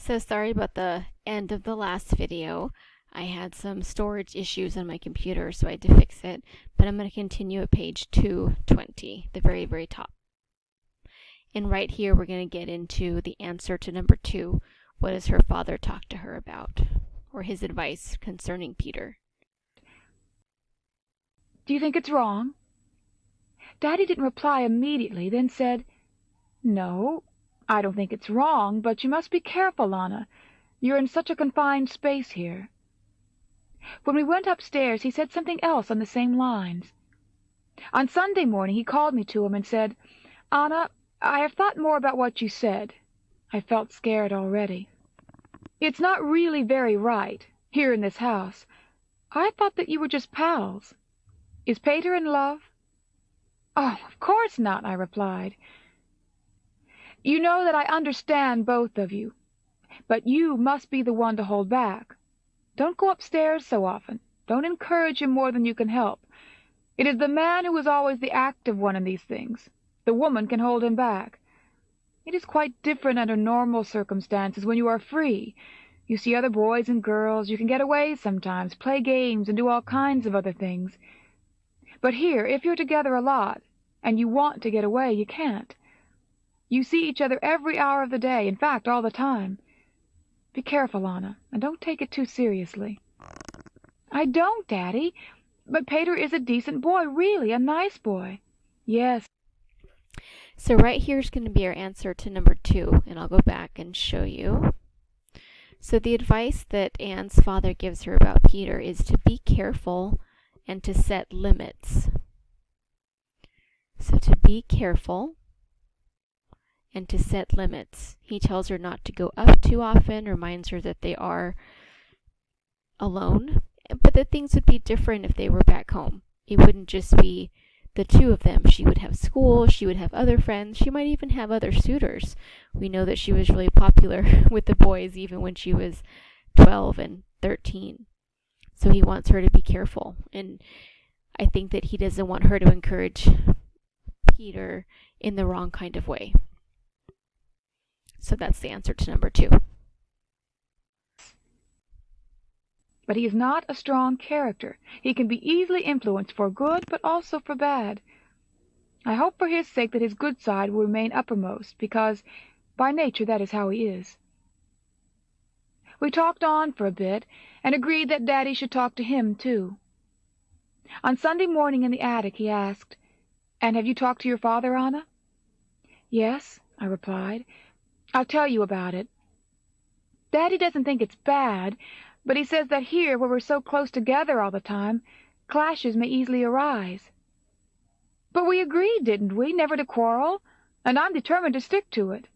So sorry about the end of the last video. I had some storage issues on my computer, so I had to fix it. But I'm going to continue at page 220, the very, very top. And right here, we're going to get into the answer to number 2. What does her father talk to her about? Or his advice concerning Peter. Do you think it's wrong? Daddy didn't reply immediately, then said, "No, I don't think it's wrong, but you must be careful, Anna. You're in such a confined space here." When we went upstairs, he said something else on the same lines. On Sunday morning he called me to him and said, "Anna, I have thought more about what you said." I felt scared already. "It's not really very right, here in this house. I thought that you were just pals. Is Peter in love?" "Oh, of course not," I replied. "You know that I understand both of you, but you must be the one to hold back. Don't go upstairs so often. Don't encourage him more than you can help. It is the man who is always the active one in these things. The woman can hold him back. It is quite different under normal circumstances when you are free. You see other boys and girls, you can get away sometimes, play games, and do all kinds of other things. But here, if you're together a lot, and you want to get away, you can't. You see each other every hour of the day, in fact, all the time. Be careful, Anna, and don't take it too seriously." "I don't, Daddy. But Peter is a decent boy, really, a nice boy." "Yes." So right here is going to be our answer to number 2, and I'll go back and show you. So the advice that Anne's father gives her about Peter is to be careful and to set limits. So to be careful and to set limits. He tells her not to go up too often, reminds her that they are alone, but that things would be different if they were back home. It wouldn't just be the two of them. She would have school, she would have other friends, she might even have other suitors. We know that she was really popular with the boys even when she was 12 and 13. So he wants her to be careful, and I think that he doesn't want her to encourage Peter in the wrong kind of way. So that's the answer to number 2. But he is not a strong character. He can be easily influenced for good, but also for bad. I hope for his sake that his good side will remain uppermost, because by nature that is how he is. We talked on for a bit, and agreed that Daddy should talk to him, too. On Sunday morning in the attic he asked, "And have you talked to your father, Anna?" "Yes," I replied. "I'll tell you about it. Daddy doesn't think it's bad, but he says that here, where we're so close together all the time, clashes may easily arise." "But we agreed, didn't we, never to quarrel? And I'm determined to stick to it."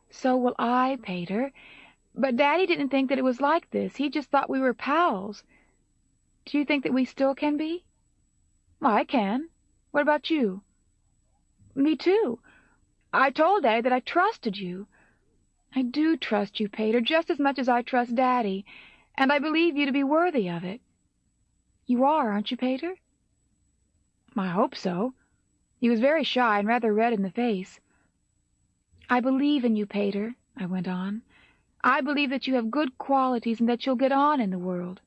"So will I, Peter. But Daddy didn't think that it was like this. He just thought we were pals. Do you think that we still can be?" "I can. What about you?" "Me too. I told Daddy that I trusted you. I do trust you, Peter, just as much as I trust Daddy, and I believe you to be worthy of it. You are, aren't you, Peter?" "I hope so." He was very shy and rather red in the face. "I believe in you, Peter," I went on. "I believe that you have good qualities and that you'll get on in the world."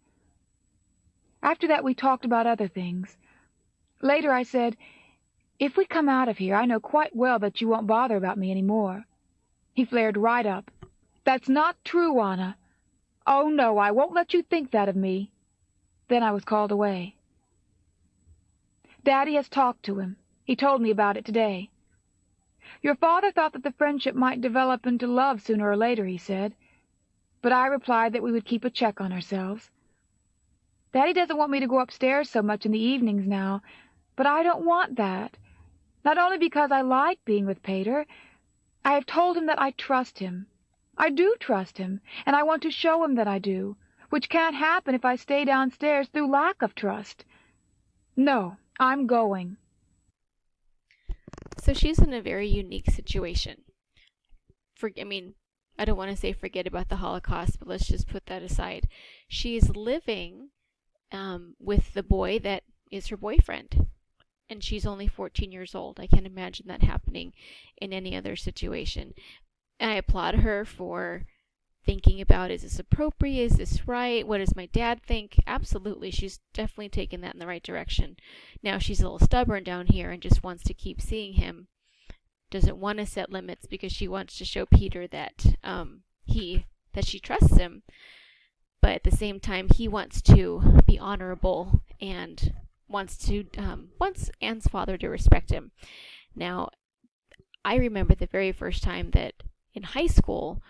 After that we talked about other things. Later I said, "If we come out of here, I know quite well that you won't bother about me any more." He flared right up. "That's not true, Anna." "Oh, no, I won't let you think that of me." Then I was called away. Daddy has talked to him. He told me about it today. "Your father thought that the friendship might develop into love sooner or later," he said. But I replied that we would keep a check on ourselves. Daddy doesn't want me to go upstairs so much in the evenings now, but I don't want that. Not only because I like being with Peter. I have told him that I trust him. I do trust him, and I want to show him that I do, which can't happen if I stay downstairs through lack of trust. No, I'm going. So she's in a very unique situation. I don't want to say forget about the Holocaust, but let's just put that aside. She's living with the boy that is her boyfriend, and she's only 14 years old. I can't imagine that happening in any other situation. And I applaud her for thinking about, is this appropriate? Is this right? What does my dad think? Absolutely. She's definitely taken that in the right direction. Now she's a little stubborn down here and just wants to keep seeing him. Doesn't want to set limits because she wants to show Peter that she trusts him. But at the same time, he wants to be honorable and wants Anne's father to respect him. Now, I remember the very first time that in high school,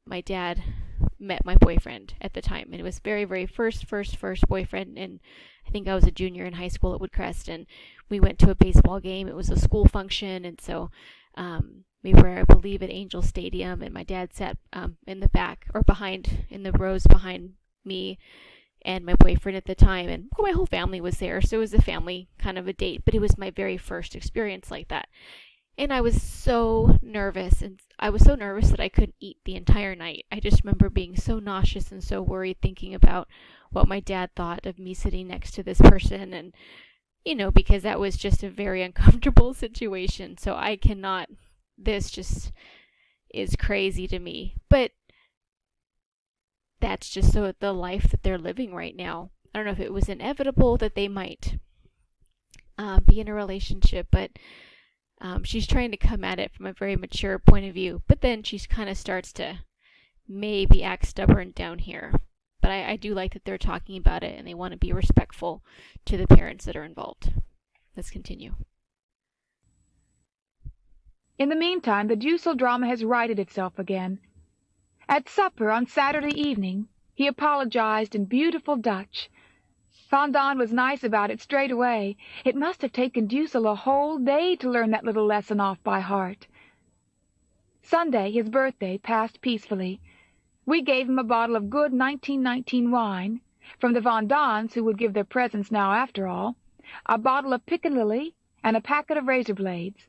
my dad met my boyfriend at the time, and it was very, very first boyfriend, and I think I was a junior in high school at Woodcrest, and we went to a baseball game. It was a school function, and so we were, I believe, at Angel Stadium, and my dad sat in the back, or behind, in the rows behind me and my boyfriend at the time, and my whole family was there, so it was a family kind of a date, but it was my very first experience like that. And I was so nervous, and I was so nervous that I couldn't eat the entire night. I just remember being so nauseous and so worried, thinking about what my dad thought of me sitting next to this person, and, because that was just a very uncomfortable situation. So this just is crazy to me. But that's just the life that they're living right now. I don't know if it was inevitable that they might be in a relationship, but she's trying to come at it from a very mature point of view, but then she kind of starts to maybe act stubborn down here. But I do like that they're talking about it and they want to be respectful to the parents that are involved. Let's continue. In the meantime, the Dussel drama has righted itself again. At supper on Saturday evening, he apologized in beautiful Dutch. Van Daun was nice about it straight away. It must have taken Dussel a whole day to learn that little lesson off by heart. Sunday, his birthday, passed peacefully. We gave him a bottle of good 1919 wine, from the Van Dauns, who would give their presents now after all, a bottle of Piccadilly, and a packet of razor blades,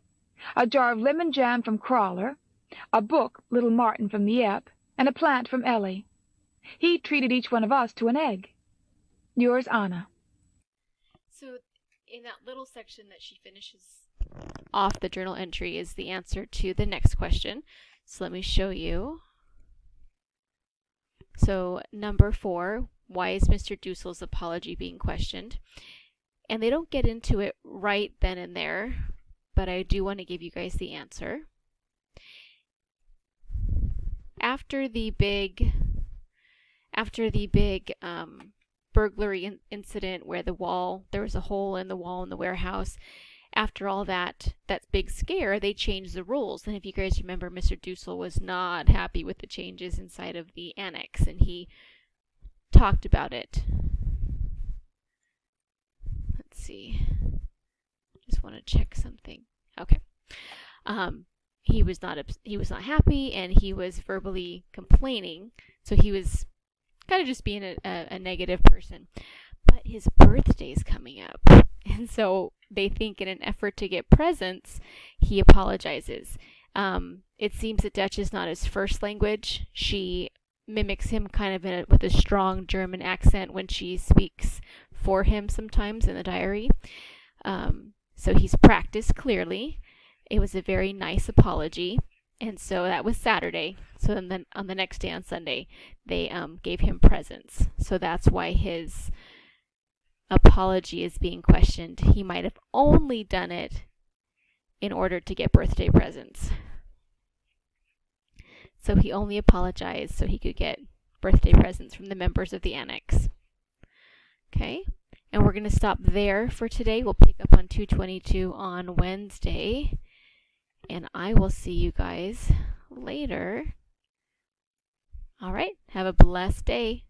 a jar of lemon jam from Crawler, a book, Little Martin, from Miep, and a plant from Ellie. He treated each one of us to an egg. Yours, Anna. So, in that little section that she finishes off the journal entry is the answer to the next question. So let me show you. So, number 4, why is Mr. Dussel's apology being questioned? And they don't get into it right then and there, but I do want to give you guys the answer. After the big burglary incident where there was a hole in the wall in the warehouse, after all that big scare, they changed the rules. And if you guys remember, Mr. Dussel was not happy with the changes inside of the annex, and he talked about it. Let's see. Just want to check something. Okay. He was not happy, and he was verbally complaining. So he was kind of just being a negative person. But his birthday's coming up, and so they think in an effort to get presents, he apologizes. It seems that Dutch is not his first language. She mimics him kind of with a strong German accent when she speaks for him sometimes in the diary. So he's practiced clearly. It was a very nice apology. And so that was Saturday. So then on the next day, on Sunday, they gave him presents. So that's why his apology is being questioned. He might have only done it in order to get birthday presents. So he only apologized so he could get birthday presents from the members of the annex. Okay, and we're going to stop there for today. We'll pick up on 222 on Wednesday. And I will see you guys later. All right, have a blessed day.